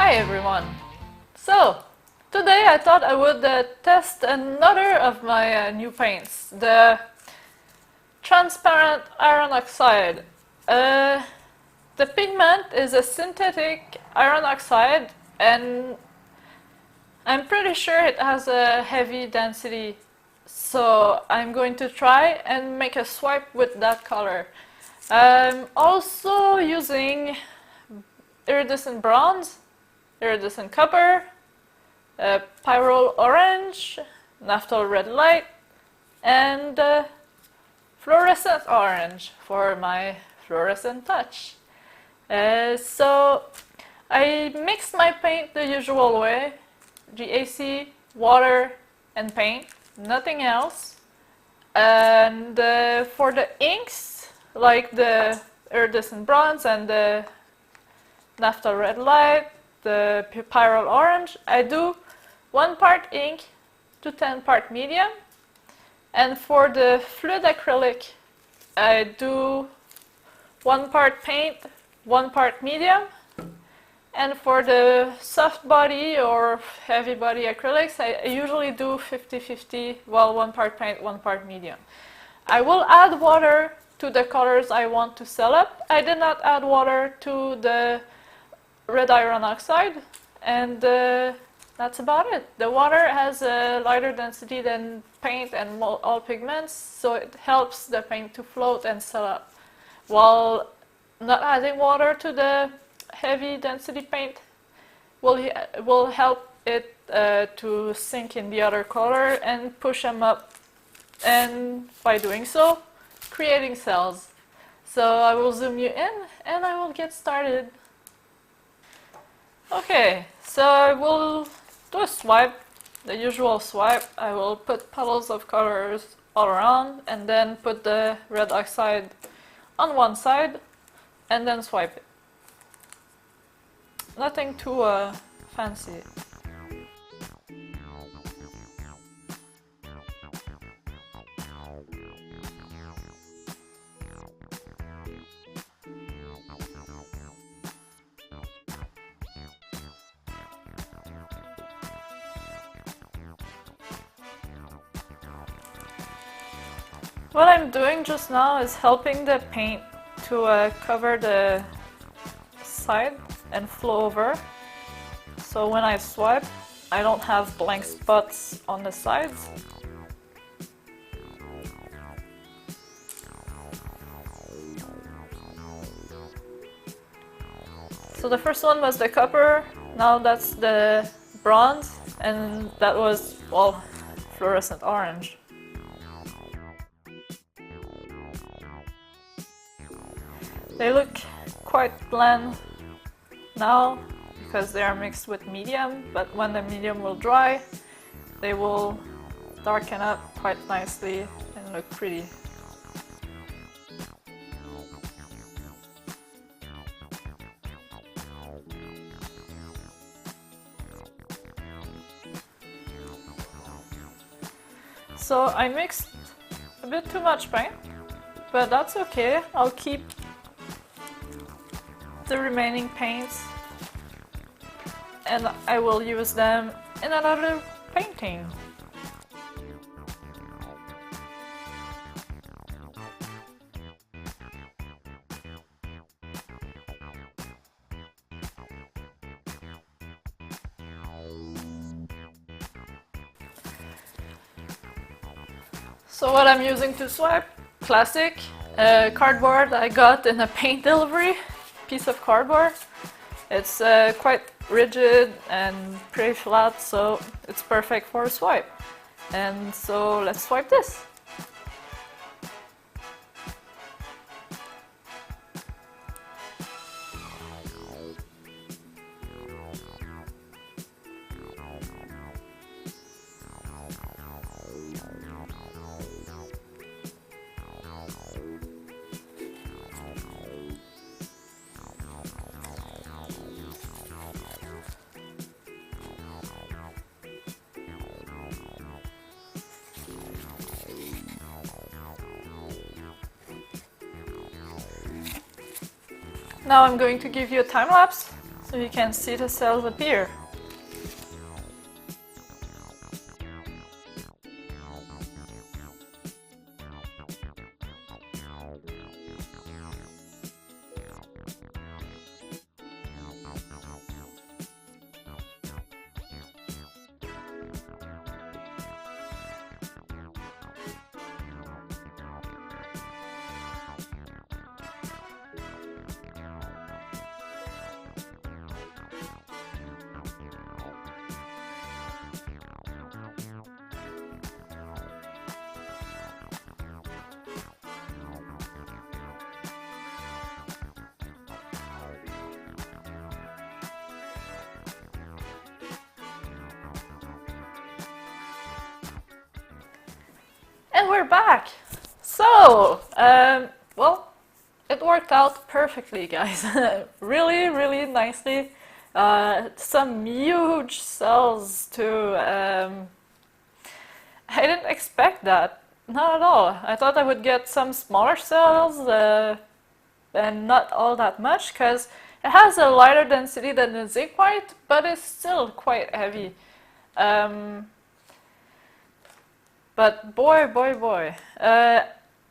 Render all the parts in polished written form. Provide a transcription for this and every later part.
Hi everyone! So, today I thought I would test another of my new paints, the transparent iron oxide. The pigment is a synthetic iron oxide and I'm pretty sure it has a heavy density, so I'm going to try and make a swipe with that color. I'm also using iridescent bronze, iridescent copper, Pyrrole orange, Naphtol red light, and fluorescent orange for my fluorescent touch. So I mixed my paint the usual way, GAC, water, and paint, nothing else. And for the inks, like the iridescent bronze and the Naphtol red light, the Pyrrole orange, I do 1 part ink to 10 part medium. And for the fluid acrylic, I do 1 part paint, 1 part medium. And for the soft body or heavy body acrylics, I usually do 50-50, well, 1 part paint, 1 part medium. I will add water to the colors I want to set up. I did not add water to the red iron oxide, and that's about it. The water has a lighter density than paint and all pigments, so it helps the paint to float and set up. While not adding water to the heavy density paint will help it to sink in the other color and push them up, and by doing so, creating cells. So I will zoom you in and I will get started. Okay, so I will do a swipe, the usual swipe. I will put puddles of colors all around and then put the red oxide on one side and then swipe it. Nothing too fancy. What I'm doing just now is helping the paint to cover the side and flow over. So when I swipe, I don't have blank spots on the sides. So the first one was the copper, now that's the bronze, and that was, well, fluorescent orange. They look quite bland now because they are mixed with medium, but when the medium will dry, they will darken up quite nicely and look pretty. So I mixed a bit too much paint, but that's okay. I'll keep the remaining paints and I will use them in another painting. So what I'm using to swipe, classic cardboard I got in a paint delivery. Piece of cardboard. It's quite rigid and pretty flat, so it's perfect for a swipe. And so let's swipe this. Now I'm going to give you a time lapse so you can see the cells appear. And we're back! So, well, it worked out perfectly, guys. Really, really nicely. Some huge cells too. I didn't expect that. Not at all. I thought I would get some smaller cells and not all that much, because it has a lighter density than the zinc white, but it's still quite heavy. But boy,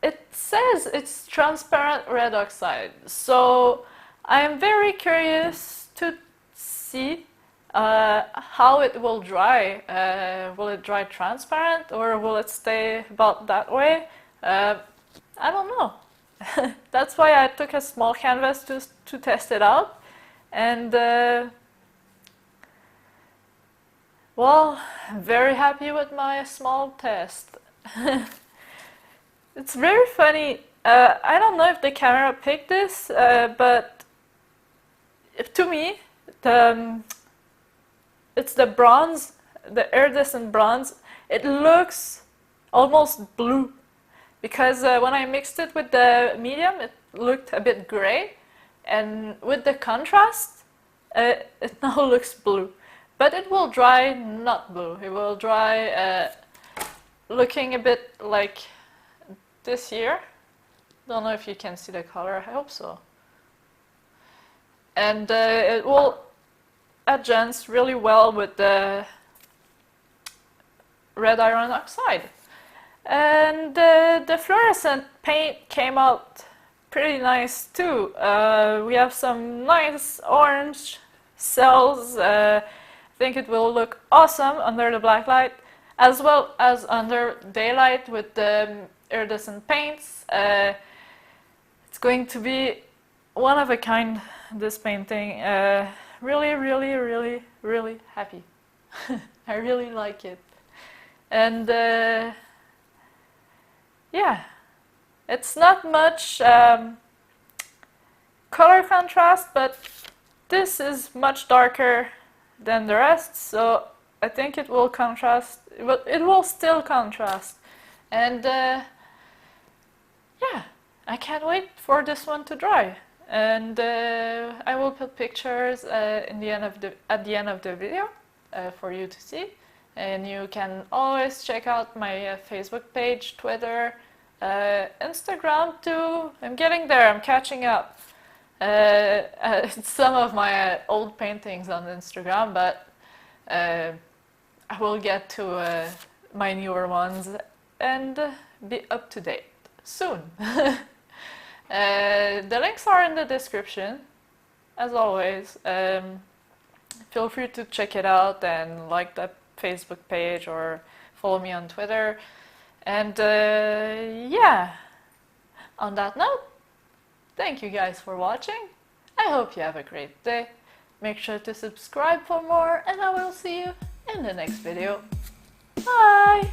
it says it's transparent red oxide, so I am very curious to see how it will dry. Will it dry transparent, or will it stay about that way? I don't know. That's why I took a small canvas to test it out, and well, I'm very happy with my small test. It's very funny. I don't know if the camera picked this, but to me, it's the bronze, the iridescent bronze. It looks almost blue, because when I mixed it with the medium, it looked a bit gray, and with the contrast, it now looks blue. But it will dry not blue. It will dry looking a bit like this here. Don't know if you can see the color. I hope so. And it will adjust really well with the red iron oxide. And the fluorescent paint came out pretty nice too. We have some nice orange cells. I think it will look awesome under the black light, as well as under daylight with the iridescent paints. It's going to be one of a kind, this painting. Really, really, really, really happy. I really like it. And yeah, it's not much color contrast, but this is much darker than the rest, so I think it will contrast, but it will still contrast. And yeah, I can't wait for this one to dry. And I will put pictures at the end of the video for you to see. And you can always check out my Facebook page, Twitter, Instagram too. I'm getting there, I'm catching up. Some of my old paintings on Instagram, but I will get to my newer ones and be up to date soon. The links are in the description, as always. Feel free to check it out and like the Facebook page or follow me on Twitter. And yeah, on that note, thank you guys for watching. I hope you have a great day. Make sure to subscribe for more, and I will see you in the next video. Bye!